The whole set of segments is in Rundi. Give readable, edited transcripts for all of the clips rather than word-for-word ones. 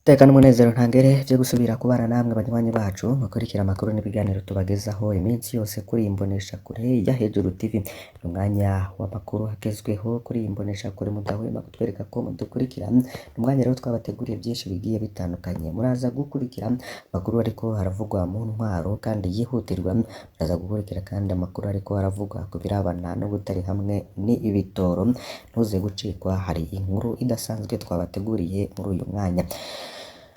Tekana umunezero ntangere vyo gusubira kubana namwe banywanyi bacu mukurikira amakuru n'ibiganiro tubagezaho iminsi yose kuri imbonesha kure ya Hejuru TV. Umwanya w'amakuru hagezweho kuri imbonesha kure mudahwema kutwereka ko mudukurikira. Umwanya rero twabateguriye byinshi bigiye bitandukanye. Muraza gukurikira amakuru ariko haravugwa mu ntwaro kandi yihutirwa. Muraza gukurikira kandi amakuru ariko haravugwa ku birabana no gutari hamwe ni ibitoro. Ntuze gucikwa, hari inkuru idasanzwe twabateguriye muri uyu mwanya.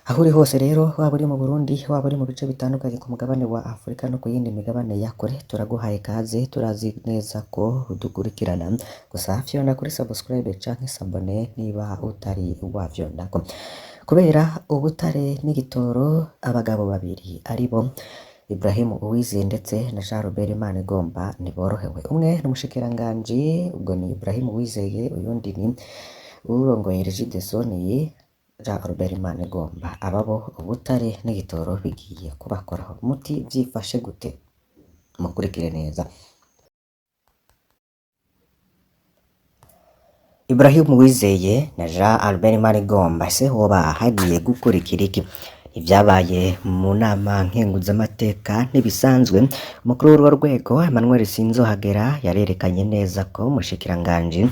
Aho uri hose rero, waba uri mu Burundi, waba uri mu bice bitandukanye ku mugabane wa Afurika no ku yindi migabane ya kure, turaguhaye kaze. Turazi neza ko udukurikirana, gusa fyona kuri subscribe canke sabone niba utari wavyondako. Kubera ubutare n'igitoro, abagabo babiri aribo Ibrahim Uwizeye ndetse na Jean Robert Manigomba ntiborohewe. Umwe n'umushikiranganji, ubwo ni Ibrahim Uwizeye, uyundi ni urongoye Regideso ni Jean Robert Manigomba. Ababo ubutare n'igitoro bigiye kubakoraho umuti. Vyifashe gute? Mukurikire neza. Ibrahim Uwizeye na Jean Albert Manigomba ese hoba hagiye gukurikira iki? Ivyabaye mu nama nkenguzamateka ntibisanzwe. Umukuru w'urwo rwego Emmanuel Sinzohagera yarerekanye neza ko umushikiranganji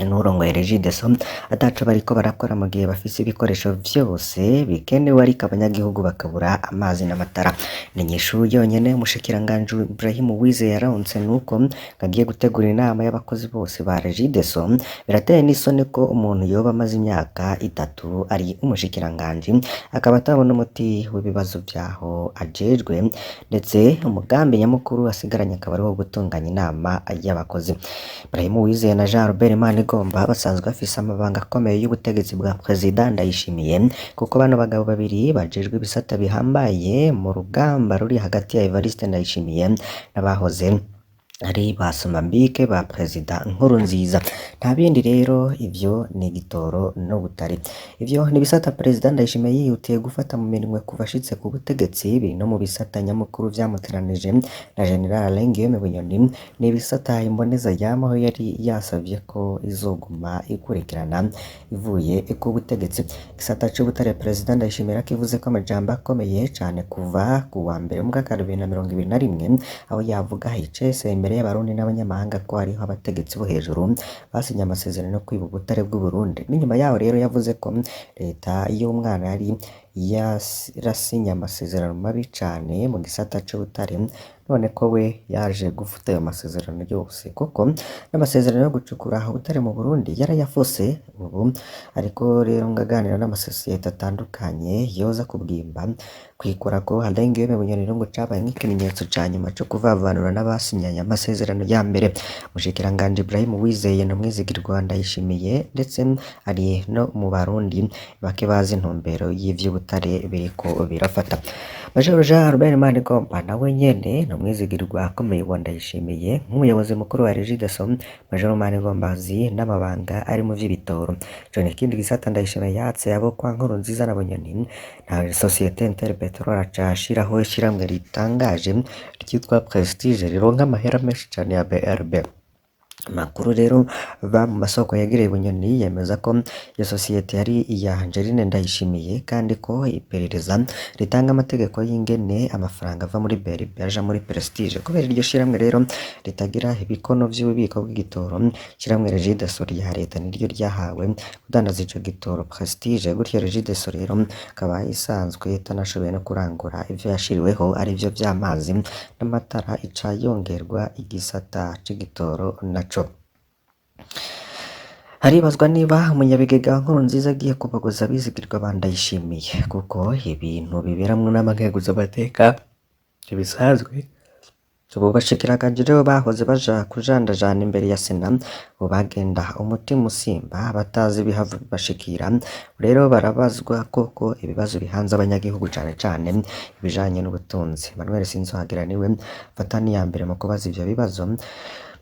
n'urongoye Regideso ataco bariko barakora mu gihe bafise ibikoresho vyose bikenewe, ariko abanyagihugu bakabura amazi n'amatara. Ni inyishu yonyene umushikiranganji Ibrahim Uwizeye yaronse, nuko agiye gutegura inama y'abakozi bose ba Regideso. Birateye n'isoni ko umuntu yoba amaze imyaka 3 ari umushikiranganji akaba atabona umuti w'ibibazo vyaho ajejwe, ndetse umugambi nyamukuru asigaranye akaba ari wo gutunganya inama y'abakozi. Ibrahim Uwizeye na Jean Robert Manigomba basanzwe bafise amabanga akomeye y'ubutegetsi bwa President Ndayishimiye, kuko bano bagabo babiri bajejwe ibisata bihambaye mu rugamba ruri hagati ya Evariste Ndayishimiye n'abahoze ari basomambike ba President Nkurunziza. Nta bindi rero, ivyo ni igitoro n'ubutare. Ivyo ni bisata President Ndayishimiye yihutiye gufata mu minwe kuva ashitse ku butegetsi, biri no mu bisata nyamukuru vyamuteranije na General Guillaume Bunyoni. Ni ibisata imboneza yamaho yari yasavye ko izoguma ikurikirana ivuye ku butegetsi. Igisata c'ubutare President Ndayishimiye kivuze ko amajambo akomeye cane kuva ku wa mbere mu mwaka 2021, aho yavuga hicese imbere y'abarundi n'abanyamahanga ko hariho abategetsi bo hejuru basinye amasezerano yo kwiba ubutare bw'u Burundi. N'inyuma yaho rero yavuze ko leta y'umwana yari yarasinye amasezerano mabi cane mu gisata c'ubutare, none ko we yaje gufuta ayo masezerano yose, kuko n'amasezerano yo gucukura ubutare mu Burundi yarayafose. Ubu ariko rero ngaganira n'amasosiyete atandukanye yoza kubwimba kwikora ko Guillaume Bunyoni ngo cabaye nk'ikimenyetso ca nyuma co kuvavanura n'abasinyanye amasezerano ya mbere. Mushikiranganje Ibrahim Uwizeye no mwizigirwa Ndayishimiye, ndetse ari no mu Barundi bake bazi intumbero y'ivy'ubutare biriko birafata. Major Jean Robert Manigomba nawe nyene no mwizigirwa akomeye wa Ndayishimiye nk'umuyobozi mukuru wa Regideso. Major Manigomba azi n'amabanga ari mu vy'ibitoro. Ico ni ikindi gisata Ndayishimiye yatse abo kwa Nkurunziza na Bunyoni. Na Societe Interpetrol acashiraho ishiramwe ritangaje ryitwa Prestige rironka amahera menshi cane ya BRB. Makuru rero ba mu masoko yegereye Bunyoni yemeza ko iyo sosiyete yari iya Angeline Ndayishimiye, kandi ko iperereza ritanga amategeko y'ingene amafaranga ava muri BRB aja muri Prestige. Kubera iryo shiramwe rero ritagira ibikono vy'ububiko bw'igitoro, shiramwe Regideso rya leta niryo ryahawe kudandaza ico gitoro Prestige. Gutyo Regideso rero akaba isanzwe itanashoboye no kurangura ivyo yashiriweho ari vyo vy'amazi n'amatara, ica yongerwa igisata c'igitoro naco. Haribazwa niba umunyabigega Nkurunziza agiye kubaguza abizigirwa ba Ndayishimiye, kuko ibintu biberamwo n'amakenguzamateka ntibisanzwe. Ubu bashikiranganje rero bahoze baja kujandajana imbere ya Sena, ubu bagenda umutima usimba batazi ibihavu bashikira. Rero barabazwa koko ibibazo bihanze abanyagihugu cane cane ibijanye n'ubutunzi. Emmanuel Sinzohagera niwe fatani ya mbere mu kubaza ivyo bibazo.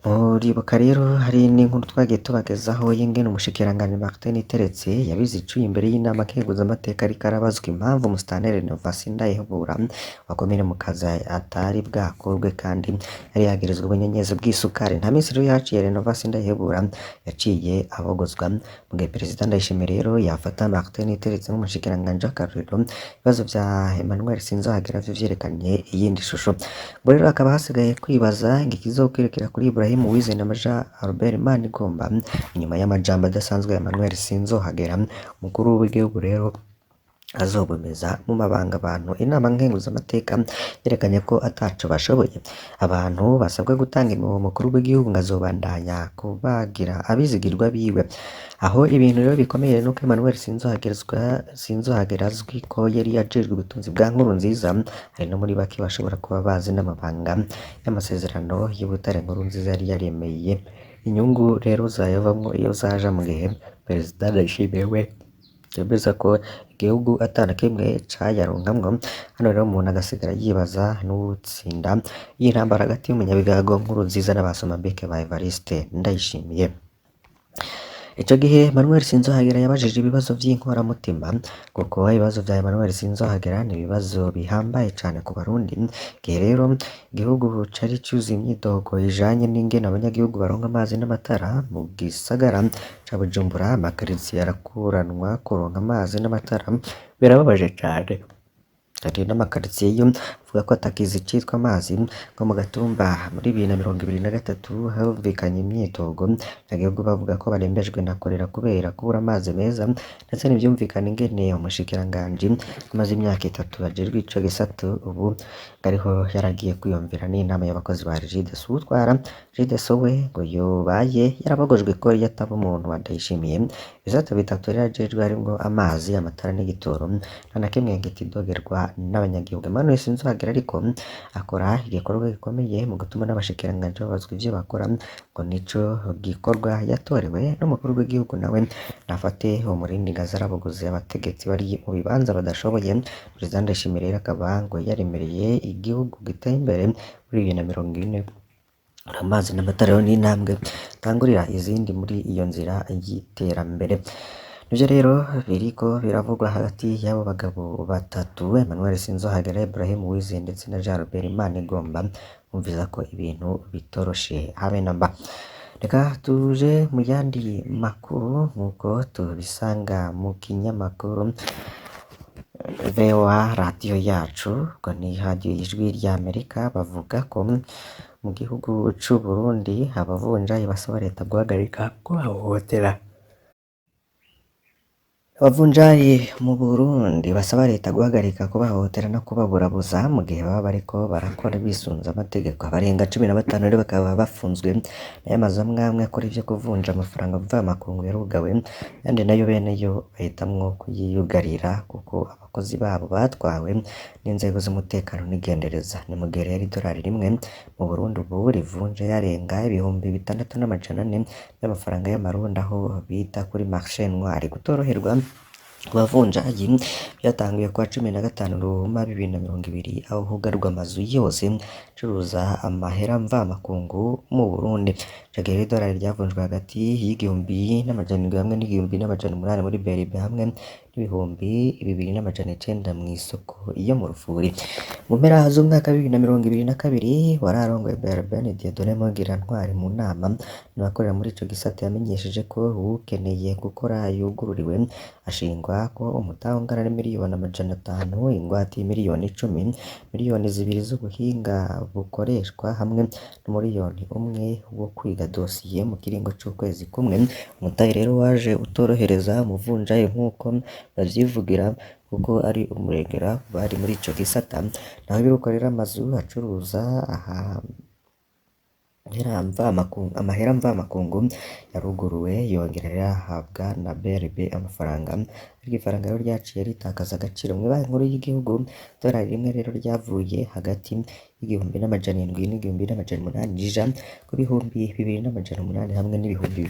Muribuka rero hari n'inkuru twagiye tubagezaho y'ingene umushikiranganji Martin Teretse yabize icuye imbere y'inama nkenguzamateka ariko arabazwa impamvu Musitanteri Novasi Ndayihebura wa komine Mukaza atari bwakorwe kandi yari yagirizwa ubunyenyezi bw'isukari. Nta minsi rero yaciye Renovasi Ndayihebura yaciye abogozwa mu gihe Perezida Ndayishimiye rero yafata Martin Teretse nk'umushikiranganji w'akarorero. Ibibazo vya Emmanuel Sinzohagera vyo vyerekanye iyindi shusho. Ubwo rero hakaba hasigaye kwibaza ikizokwirikira kuri Ibrahim Uwizeye na Maja Albert Manigomba inyuma y'amajambo adasanzwe ya Emmanuel Sinzohagera umukuru w'igihugu rero azobemeza mu mabanga abantu. Inama nkenguzamateka yerekanye ko ataco bashoboye. Abantu basabwa gutanga imihoho umukuru w'igihugu ngo azobandanya kubagira abizigirwa biwe. Aho ibintu rero bikomeye nuko Emmanuel Sinzohagera azwi ko yari yajejwe ubutunzi bwa Nkurunziza, hari no muri bake bashobora kuba bazi n'amabanga y'amasezerano y'ubutare Nkurunziza yari yaremeye. Inyungu rero zayavamwo iyo zaja mu gihe Perezida Ndayishimiye we yemeza ko igihugu atana kimwe cayaronkamwo. Hano rero umuntu agasigara yibaza n'uwutsinda y'intambara hagati y'umunyabigago Nkurunziza n'abasomambike ba Evariste Ndayishimiye. Ico gihe Emmanuel Sinzohagera yabajije ibibazo vy'inkoramutima kuko ibibazo vya Emmanuel Sinzohagera ni ibibazo bihambaye cane ku Barundi. Igihe rero igihugu cari cuzuye imyidogo ijanye n'ingene abanyagihugu baronka amazi n'amatara mu gisagara ca Bujumbura, amakaritsiye arakuranwa kuronka amazi n'amatara, birababaje cane. Hari n'amakaritsiye yo avuga ko atakizi citwa amazi nko mu Gatumba muri 2023 humvikanye imyidogo abanyagihugu bavuga ko barembejwe na kolera kubera kubura amazi meza, ndetse n'ivyumvikana ingene umushikiranganji amaze imyaka 3 ajejwe ico gisata ubu ariho yaragiye kwiyumvira n'inama y'abakozi ba Regideso. Utwara Regideso we ngo yobaye yarabogojwe ko yataba umuntu Ndayishimiye. Ibisata bitatu rero ajejwe harimwo amazi, amatara n'igitoro, nta na kimwe kitidogerwa n'abanyagihugu. Emmanuel Sinzohagera ariko akora igikorwa gikomeye mu gutuma n'abashikiranganji babazwa ivyo bakora, ngo nico gikorwa yatorewe n'umukuru w'igihugu nawe nafate umurindi ngo aze arabogoze abategetsi bari mu bibanza badashoboye. Perezida Ndayishimiye rero akaba ngo yaremereye igihugu giteye imbere muri 2040. Amazi n'amatara rero n'intambwe tangurira izindi muri iyo nzira y'iterambere. Nivyo rero biriko biravugwa hagati y'abo bagabo batatu, Emmanuel Sinzohagera, Ibrahim Uwizeye ndetse na Jean Albert Manigomba. Bumviza ko ibintu bitoroshe habe namba. Reka tuje mu yandi makuru nk'uko tubisanga mu kinyamakuru VOA radiyo yacu, ngo ni radiyo y'ijwi ry'Amerika. Bavuga ko mu gihugu c'u Burundi abavunjayi basaba leta guhagarika kubahohotera. Abavunjayi mu Burundi basaba leta guhagarika kubahohotera no kubaburabuza mu gihe baba bariko barakora bisunze amategeko. Abarenga 15 rero bakaba bafunzwe n'amazu amwe akora ivyo kuvunja amafaranga mvamakungu yarugawe, kandi nayo bene yo bahitamwo kuyiyugarira kuko abakozi babo batwawe n'inzego z'umutekano n'igendereza. Ni mu gihe rero idolari rimwe mu Burundi ubu rivunja yarenga 6,400 y'amafaranga y'amarundi, aho bita kuri marché noir. Gutoroherwa abavunjayi byatanguye kwa 15 Ruhuma 2020, aho hugarwa amazu yose curuza amahera mvamakungu mu Burundi. Jagera idolari ryavunjwe hagati y'igihumbi n'amajana 700 hamwe n'igihumbi n'amajana 800 muri BRB hamwe n'ibihumbi 2,900 mu isoko iyo mu Rufuri. Mu mpera z'umwaka 2022 wararongoye BRB ni Dieudonné Mugirantwari mu nama n'abakorera muri ico gisata yamenyesheje ko ukeneye gukora yugururiwe ashingwa ko umutahe ungana n'imiliyoni 500, ingwate y'imiliyoni 10, miliyoni 2 z'ubuhinga bukoreshwa hamwe n'umiliyoni 1 wo kwiga dosiye mu kiringo c'ukwezi kumwe. Umutahe rero waje utorohereza umuvunjayi nk'uko bavyivugira kuko ari umurengera bari muri ico gisata. Naho birukorera amazu acuruza amahera mvamakungu yaruguruwe yongerera ahabwa na BRB amafaranga, ariko ifaranga rero ryaciye ritakaza agaciro. Mu banki nkuru y'igihugu dolari rimwe rero ryavuye hagati y'igihumbi n'amajana 7 n'igihumbi n'amajana 8 rija ku bihumbi 2,800 hamwe n'ibihumbi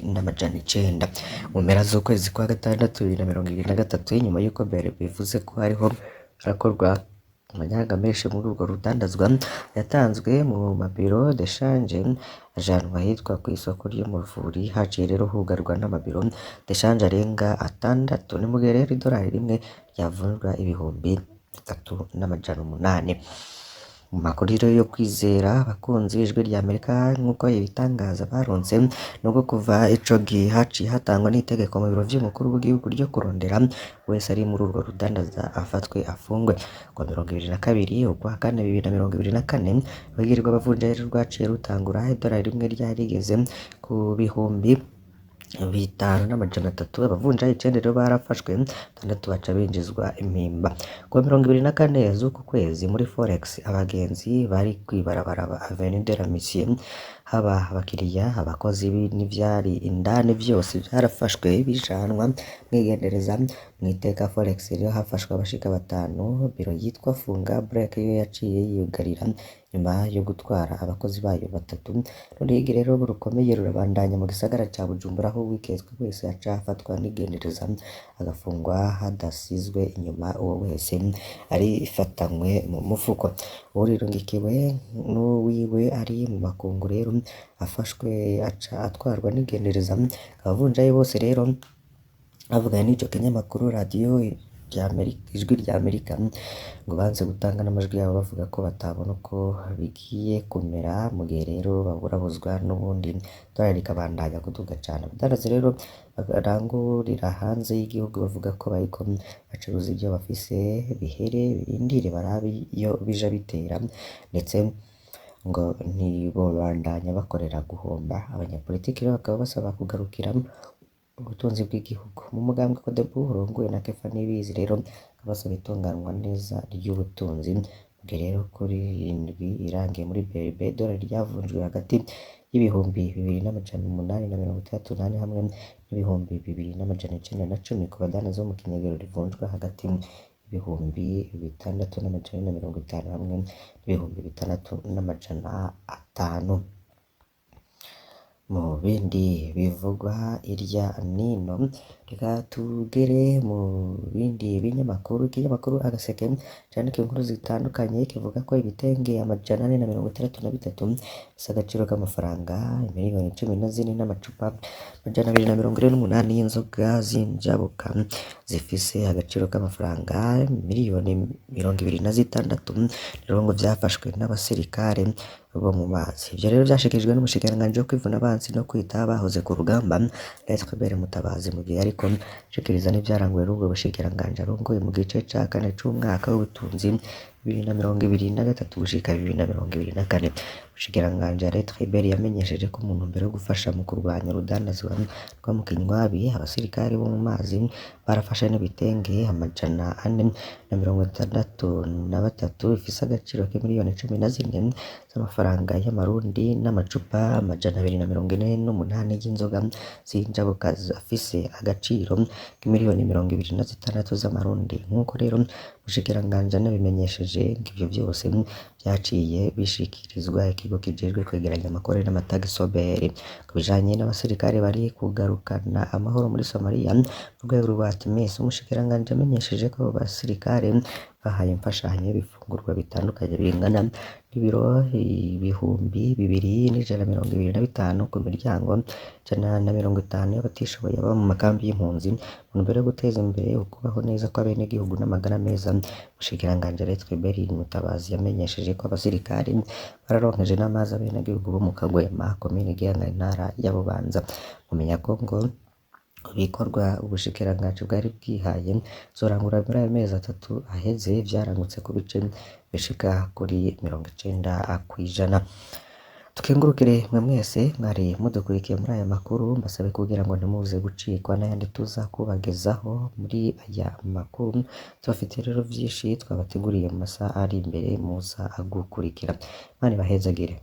2,900 mu mpera z'ukwezi kwa gatandatu 2023, nyuma y'uko BRB bivuze ko hariho harakorwa amanyanga menshi muri urwo rudandazwa yatanzwe mu mabiro de change ajanwa ahitwa ku isoko ryo mu Ruvuri, haciye rero hugarwa n'amabiro de change arenga 6. Ni mu gihe rero idolari rimwe ryavunjwa ibihumbi 3,800. Mu makuru rero yo kwizera abakunzi ijwi rya Amerika nk'uko ibitangaza baronse nubwo kuva ico gihe haciye hatangwa n'itegeko mu biro vy'umukuru w'igihugu ryo kurondera wese ari muri urwo rudandaza afatwe afungwe. Ku wa 22 ukwa kane 2024 urwigirwa abavunjayi rwaciye rutangura idolari rimwe ryari rigeze ku bihumbi 5,300. Abavunjayi 9 rero barafashwe, 6 baca binjizwa impimba. Ku wa 24 z'uku kwezi muri Forex abagenzi bari kwibarabara Avenue de la Mission, haba abakiriya abakozi n'ivyari indani vyose byarafashwe bijanwa mwigendereza mwiteka Forex. Rero hafashwe abashika 5. Biro yitwa Funga Break yo yaciye yugarira nyuma yo gutwara abakozi bayo 3. Uruyigi rero rukomeye rurabandanya mu gisagara ca Bujumbura, aho wiketswe wese aca afatwa n'igendereza agafungwa hadasizwe inyuma uwo wese ari ifatanywe mu mufuko. Urirungikiwe n'uwiwe ari mu makungu rero afashwe aca atwarwa n'igendereza. Abavunjayi bose rero bavuganye n'ico kinyamakuru radio ijwi rya Amerika ngo banze gutanga n'amajwi yabo bavuga ko batabona uko bigiye kumera, mu gihe rero baburabuzwa n'ubundi dolari rikabandanya kuduga cane. Abadandaza rero barangurira hanze y'igihugu bavuga ko bariko bacuruza ivyo bafise bihere birindire barabe iyo bija bitera, ndetse ngo ntibobandanya bakorera guhomba. Abanyapolitiki rero bakaba basaba kugarukira ubutunzi bw'igihugu. Mu mugambwe Codebu urongowe na Kefa Niyibizi rero basaba itunganwa neza ry'ubutunzi. Mugihe rero kuri indwi irangiye muri BRB dolari ryavunjwe hagati y'ibihumbi 2,838 hamwe n'ibihumbi 2,910 ku badandaza bo mu kinyagero rivunjwa hagati y'ibihumbi 6,450 hamwe n'ibihumbi 6,500. Mu bindi bivugwa irya nino, reka tugere mu bindi binyamakuru. Ikinyamakuru Agaseke candika inkuru zitandukanye kivuga ko ibitenge 463 bisa agaciro k'amafaranga miliyoni 14 n'amacupa 248 y'inzoga z'injabuka zifise agaciro k'amafaranga miliyoni 26 rero ngo vyafashwe n'abasirikare bo mu mazi. Ivyo rero vyashikijwe n'umushikiranganji wo kwivuna abansi no kwita abahoze ku rugamba Lettre Mutabazi, mu gihe ariko shikiriza n'ivyaranguwe n'ubwo bushikiranganji arongoye mu gice ca 4 c'umwaka w'ubutunzi 2023 gushika 2024. Umushikiranganji Lettre yamenyesheje ko umuntu mbere yo gufasha mu kurwanya urudandazwa rwo mu kinywabi abasirikare bo mu mazi barafashe n'ibitenge 463 bifise agaciro k'imiliyoni 14 z'amafaranga y'amarundi n'amacupa 248 y'inzoga z'injabuka afise agaciro k'imiliyoni 26 z'amarundi. Nk'uko rero umushikiranganji anabimenyesheje ngivyo byose vyaciye bishikirizwa ikigo kijejwe kwegeranya amakori n'amatagisi OBR. Ku bijanye n'abasirikare bari kugarukana amahoro muri Somalia mu rwego rwa TMS, umushikiranganji amenyesheje ko abasirikare bahaye imfashanyo y'ibifungurwa bitandukanye bingana n'ibiro 2,125 ku miryango 150 y'abatishoboye baba mu makambi y'impunzi mu ntumbero yo guteza imbere ukubaho neza kw'abenegihugu n'amagara meza. Umushikiranganji Lettre Mutabazi yamenyesheje ko abasirikare bararonkeje n'amazi abenegihugu bo mu Kagwema komine Gihanga intara ya Bubanza. Mumenya ko ngo ibikorwa ubushikiranganji bwari bwihaye zorangura muri ayo mezi 3 aheze vyarangutse ku bice bishika kuri 90%. Tukengurukire mwe mwese mwari mudukurikiye muri aya makuru, mbasabe kugira ngo ntimuze gucikwa n'ayandi tuza kubagezaho muri aya makuru. Tubafitiye rero vyinshi twabateguriye mu masaha ari imbere muza gukurikira. Mani bahezagire.